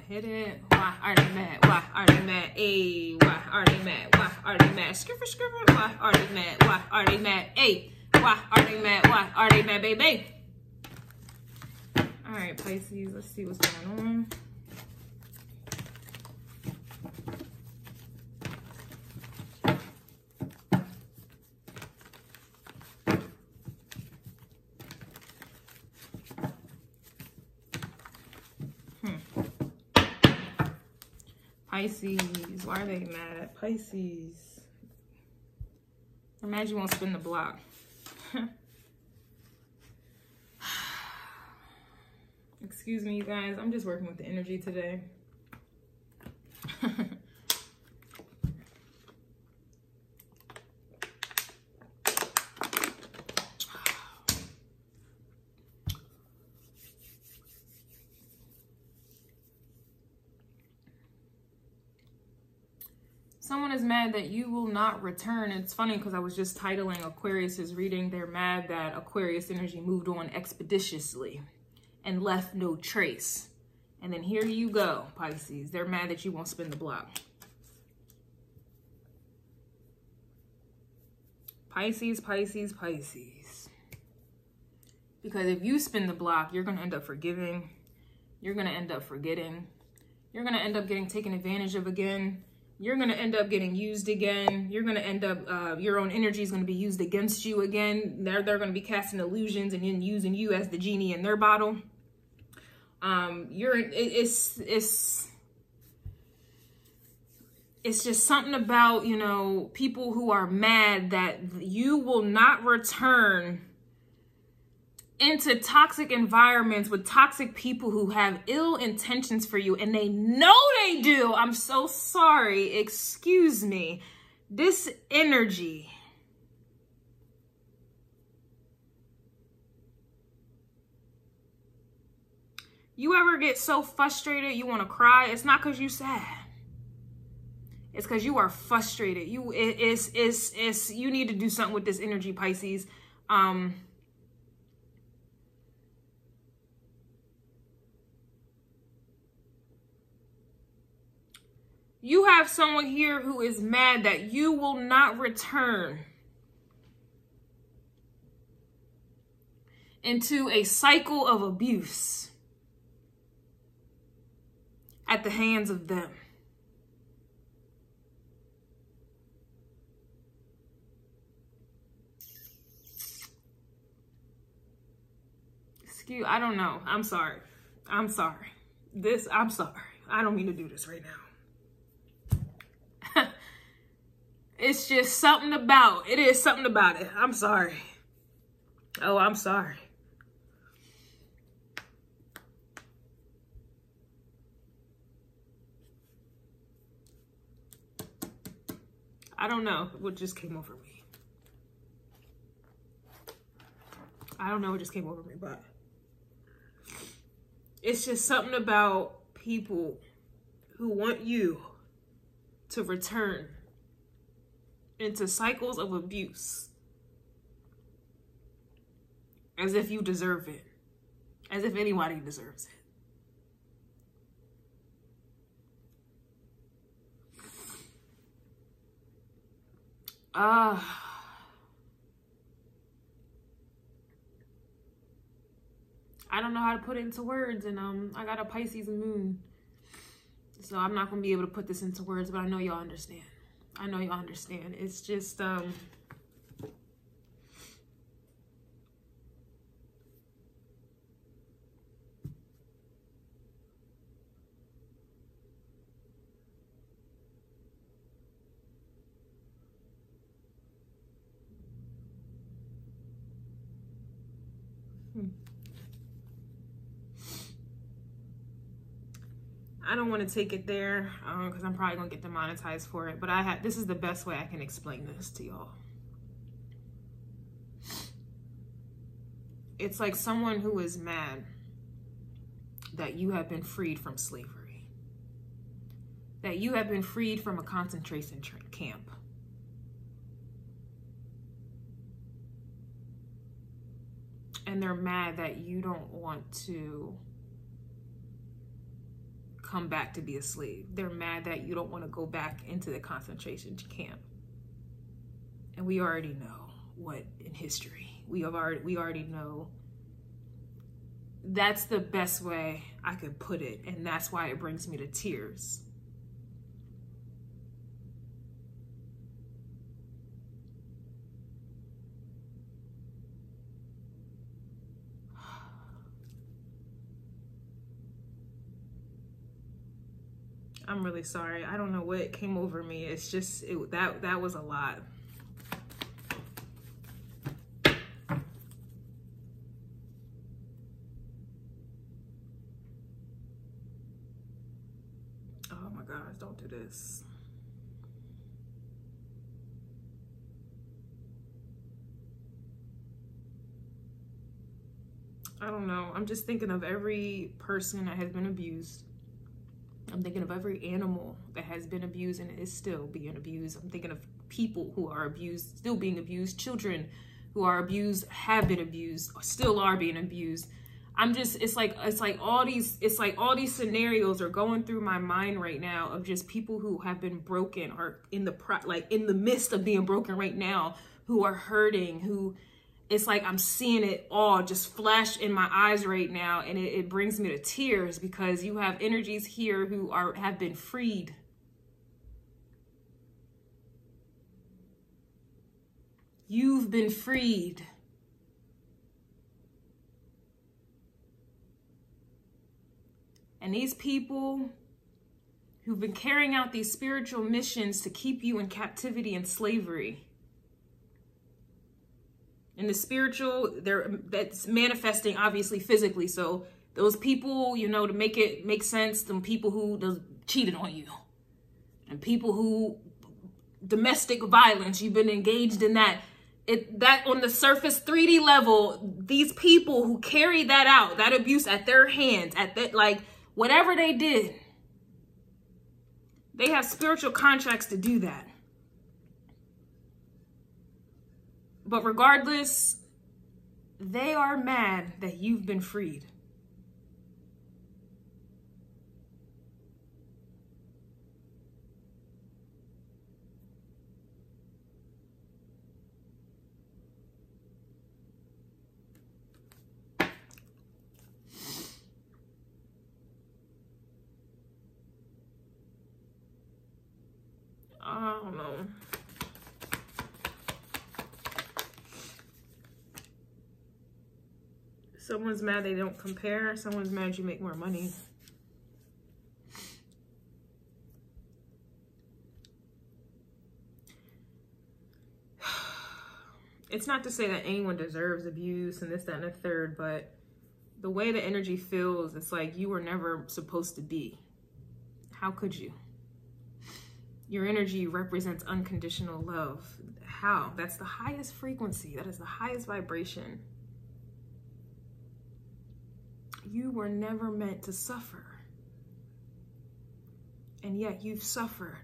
Hit it. Why are they mad? Why are they mad? Hey, why are they mad? Why are they mad? Skipper, skipper. Why are they mad? Why are they mad? Hey, why are they mad? Why are they mad, baby? All right, Pisces, let's see what's going on. Pisces, why are they mad at Pisces? They're mad you won't spin the block. Excuse me, you guys. I'm just working with the energy today. Someone is mad that you will not return. It's funny because I was just titling Aquarius's reading. They're mad that Aquarius energy moved on expeditiously and left no trace. And then here you go, Pisces. They're mad that you won't spin the block. Pisces, Pisces, Pisces. Because if you spin the block, you're going to end up forgiving. You're going to end up forgetting. You're going to end up getting taken advantage of again. You're going to end up getting used again. You're going to end up, your own energy is going to be used against you again. They're going to be casting illusions and then using you as the genie in their bottle. It's just something about, you know, people who are mad that you will not return into toxic environments with toxic people who have ill intentions for you, and they know they do. I'm so sorry. Excuse me. This energy. You ever get so frustrated you want to cry? It's not because you're sad. It's because you are frustrated. You need to do something with this energy, Pisces. You have someone here who is mad that you will not return into a cycle of abuse at the hands of them. I don't know. I'm sorry. I'm sorry. I'm sorry. I don't mean to do this right now. It's just something about it. It is something about it. I'm sorry. Oh, I'm sorry. I don't know what just came over me. I don't know what just came over me, but it's just something about people who want you to return into cycles of abuse as if you deserve it, as if anybody deserves it. I don't know how to put it into words, and I got a Pisces moon, so I'm not gonna be able to put this into words, but I know y'all understand. I know y'all understand. It's just I don't want to take it there because I'm probably gonna get demonetized for it, but this is the best way I can explain this to y'all. It's like someone who is mad that you have been freed from slavery, that you have been freed from a concentration camp. And they're mad that you don't want to come back to be a slave. They're mad that you don't want to go back into the concentration camp. And we already know what in history. We already know. That's the best way I could put it. And that's why it brings me to tears. I'm really sorry. I don't know what came over me. It's just, that was a lot. Oh my gosh, don't do this. I don't know. I'm just thinking of every person that has been abused. I'm thinking of every animal that has been abused and is still being abused. I'm thinking of people who are abused, still being abused, children who are abused, have been abused, still are being abused. I'm just, it's like all these scenarios are going through my mind right now of just people who have been broken or in the midst of being broken right now, who are hurting, who, it's like I'm seeing it all just flash in my eyes right now, and it brings me to tears because you have energies here who have been freed. You've been freed. And these people who've been carrying out these spiritual missions to keep you in captivity and slavery. In the spiritual, that's manifesting obviously physically. So those people, you know, to make it make sense, them people who cheated on you, and people who domestic violence, you've been engaged in that. That on the surface 3D level, these people who carry that out, that abuse at their hands, at that, like whatever they did, they have spiritual contracts to do that. But regardless, they are mad that you've been freed. I don't know. Someone's mad they don't compare. Someone's mad you make more money. It's not to say that anyone deserves abuse and this, that, and the third, but the way the energy feels, it's like you were never supposed to be. How could you? Your energy represents unconditional love. How? That's the highest frequency. That is the highest vibration. You were never meant to suffer. And yet you've suffered.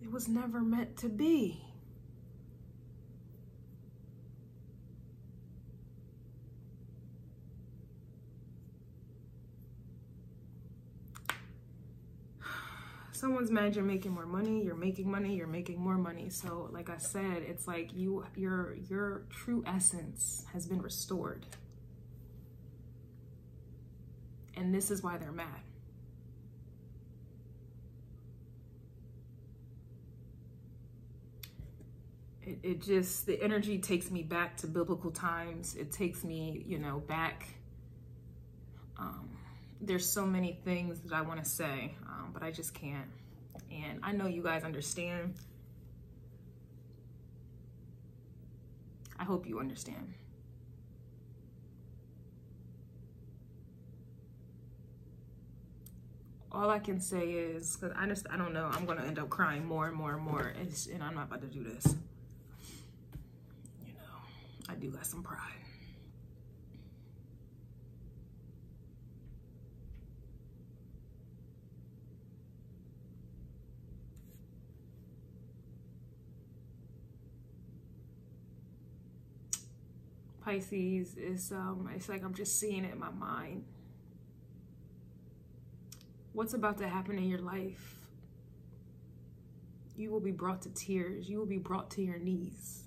It was never meant to be. Someone's mad you're making more money, you're making money, you're making more money. So like I said, it's like your true essence has been restored. And this is why they're mad. It just, the energy takes me back to biblical times. It takes me, you know, back. There's so many things that I want to say, but I just can't. And I know you guys understand. I hope you understand. All I can say is, because I don't know, I'm going to end up crying more and more and more, and I'm not about to do this. You know, I do got some pride. Pisces, it's like I'm just seeing it in my mind. What's about to happen in your life? You will be brought to tears. You will be brought to your knees.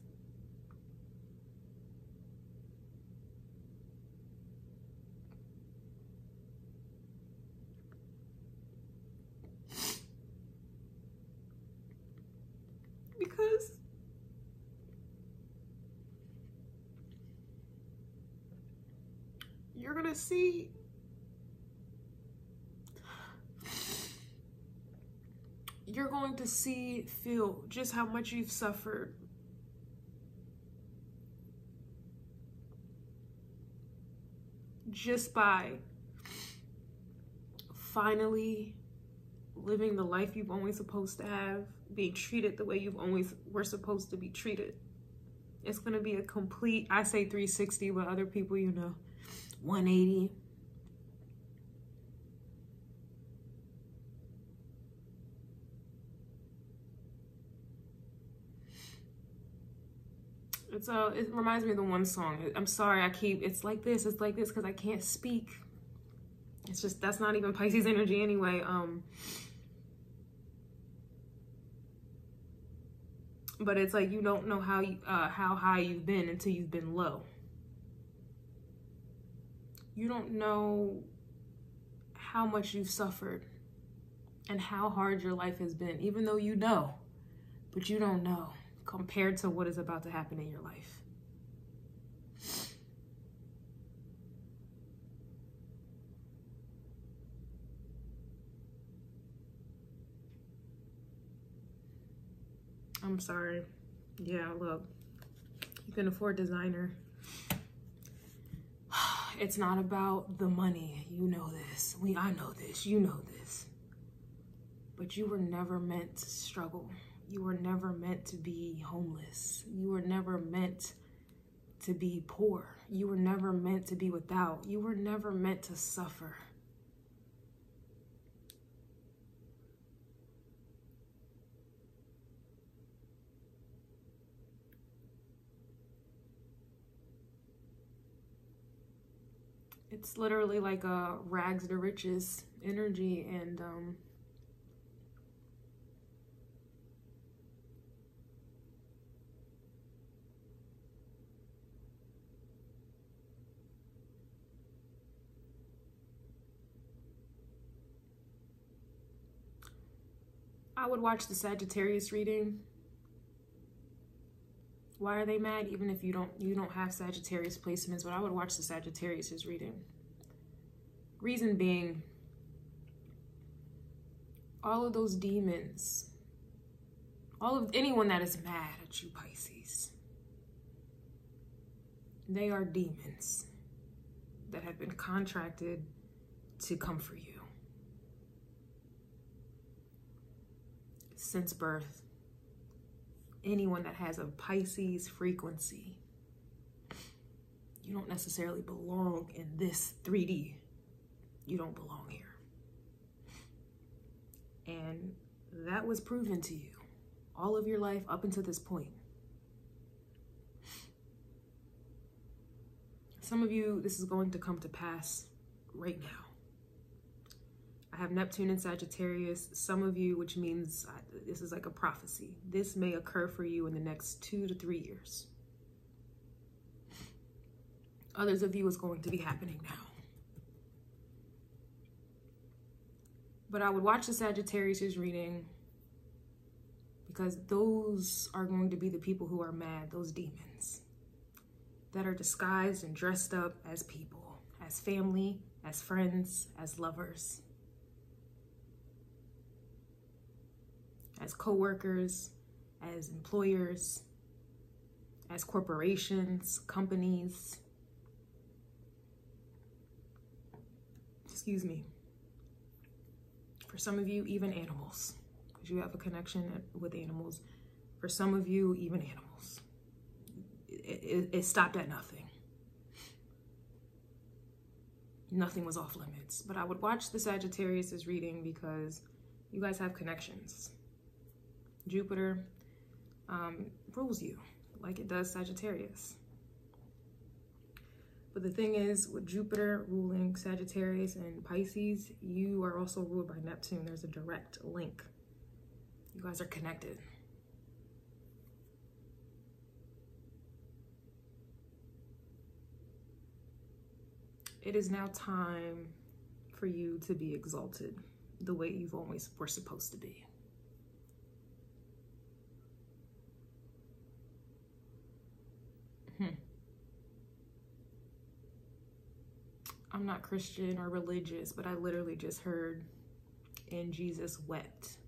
Because you're gonna see feel just how much you've suffered. Just by finally living the life you've always supposed to have, being treated the way you've always were supposed to be treated. It's gonna be a complete, I say 360, but other people, you know, 180. It reminds me of the one song. I'm sorry, it's like this, because I can't speak. It's just, that's not even Pisces energy anyway. But it's like, you don't know how high you've been until you've been low. You don't know how much you've suffered and how hard your life has been, even though you know, but you don't know compared to what is about to happen in your life. I'm sorry. Yeah, look, you can afford designer. It's not about the money. You know this. I know this. You know this. But you were never meant to struggle. You were never meant to be homeless. You were never meant to be poor. You were never meant to be without. You were never meant to suffer. It's literally like a rags to riches energy, and I would watch the Sagittarius reading. Why are they mad? Even if you don't have Sagittarius placements, but I would watch the Sagittarius reading. Reason being, all of those demons, anyone that is mad at you, Pisces, they are demons that have been contracted to come for you since birth. Anyone that has a Pisces frequency, you don't necessarily belong in this 3D. You don't belong here. And that was proven to you all of your life up until this point. Some of you, this is going to come to pass right now. I have Neptune in Sagittarius. Some of you, which means this is like a prophecy. This may occur for you in the next 2 to 3 years. Others of you, is going to be happening now. But I would watch the Sagittarius reading, because those are going to be the people who are mad, those demons that are disguised and dressed up as people, as family, as friends, as lovers, as co-workers, as employers, as corporations, companies. Excuse me. For some of you, even animals, because you have a connection with animals. For some of you, even animals. It stopped at nothing. Nothing was off limits. But I would watch the Sagittarius reading because you guys have connections. Jupiter rules you like it does Sagittarius. But the thing is, with Jupiter ruling Sagittarius and Pisces, you are also ruled by Neptune. There's a direct link. You guys are connected. It is now time for you to be exalted the way you've always were supposed to be. I'm not Christian or religious, but I literally just heard, and Jesus wept.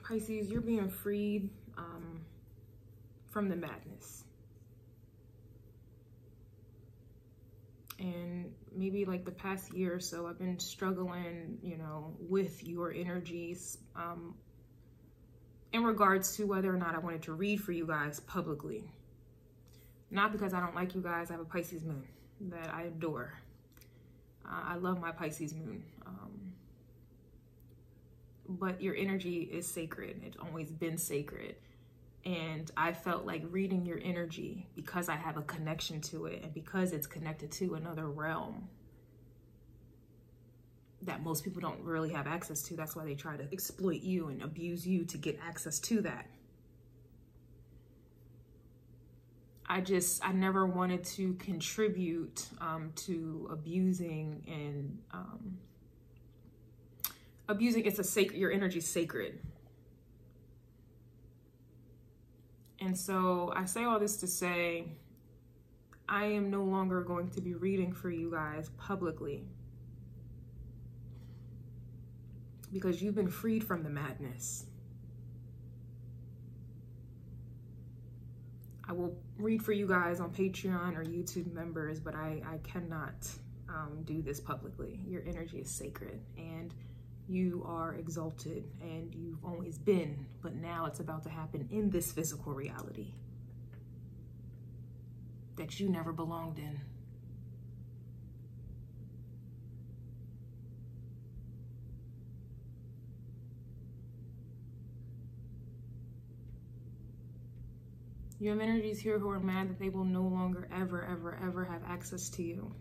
Pisces, you're being freed from the madness. And maybe like the past year or so, I've been struggling, you know, with your energies in regards to whether or not I wanted to read for you guys publicly. Not because I don't like you guys. I have a Pisces moon that I adore. I love my Pisces moon. But your energy is sacred. It's always been sacred. And I felt like reading your energy because I have a connection to it and because it's connected to another realm that most people don't really have access to. That's why they try to exploit you and abuse you to get access to that. I never wanted to contribute to abusing and abusing. It's a sacred, your energy's sacred. And so I say all this to say, I am no longer going to be reading for you guys publicly because you've been freed from the madness. I will read for you guys on Patreon or YouTube members, but I cannot do this publicly. Your energy is sacred and you are exalted, and you've always been, but now it's about to happen in this physical reality that you never belonged in. You have energies here who are mad that they will no longer ever, ever, ever have access to you.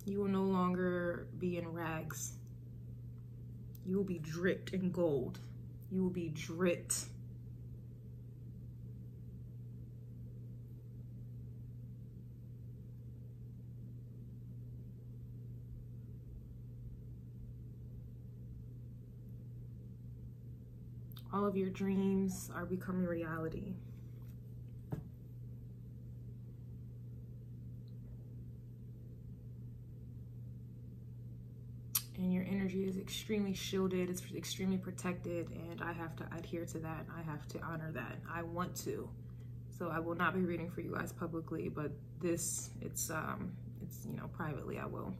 You will no longer be in rags. You will be dripped in gold. You will be dripped. All of your dreams are becoming reality. And your energy is extremely shielded, it's extremely protected, and I have to adhere to that. I have to honor that. I want to. So I will not be reading for you guys publicly, but this, it's you know, privately I will.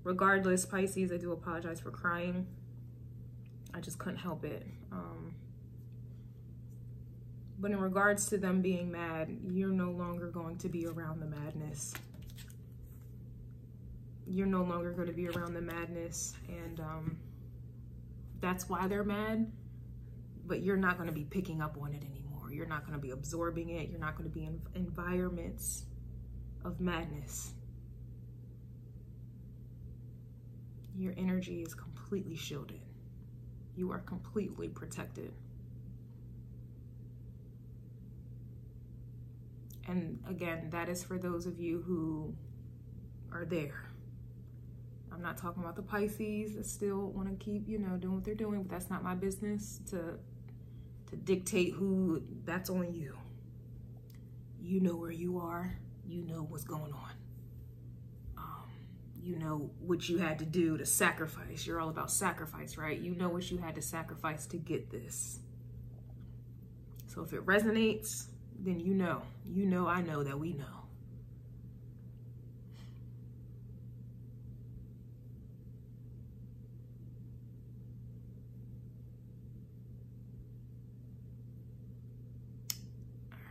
Regardless, Pisces, I do apologize for crying. I just couldn't help it. But in regards to them being mad, you're no longer going to be around the madness. You're no longer going to be around the madness, and that's why they're mad, but you're not going to be picking up on it anymore. You're not going to be absorbing it. You're not going to be in environments of madness. Your energy is completely shielded. You are completely protected. And again, that is for those of you who are there. I'm not talking about the Pisces that still want to keep, you know, doing what they're doing, but that's not my business to dictate who. That's on you. You know where you are. You know what's going on. You know what you had to do to sacrifice. You're all about sacrifice, right? You know what you had to sacrifice to get this. So if it resonates, then you know, I know that we know.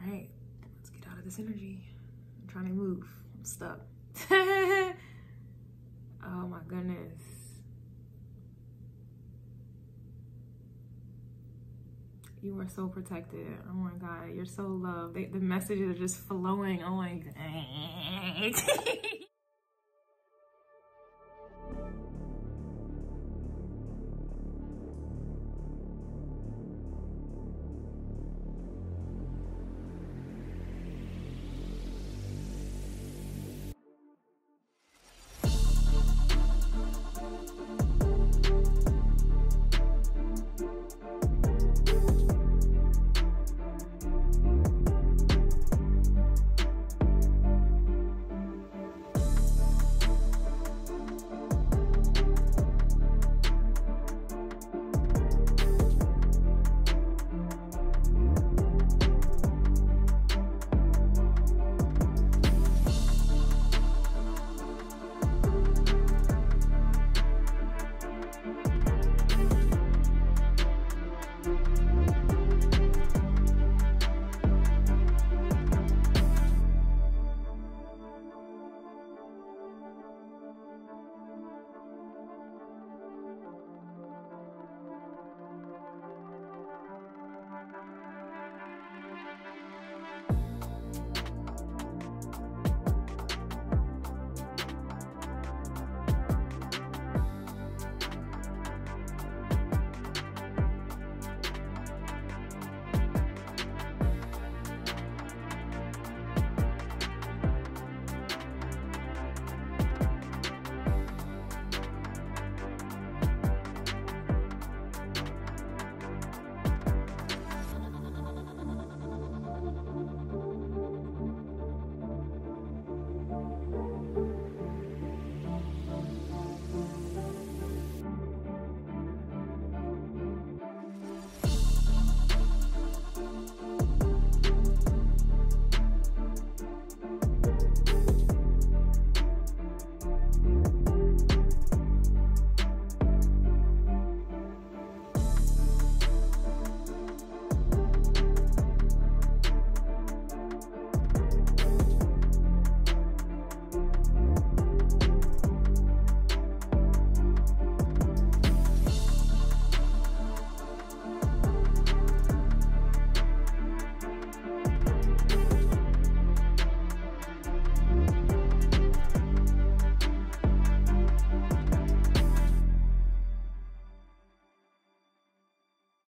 All right, God, this energy. I'm trying to move. I'm stuck. Oh my goodness. You are so protected. Oh my God, you're so loved. The messages are just flowing. Oh my God.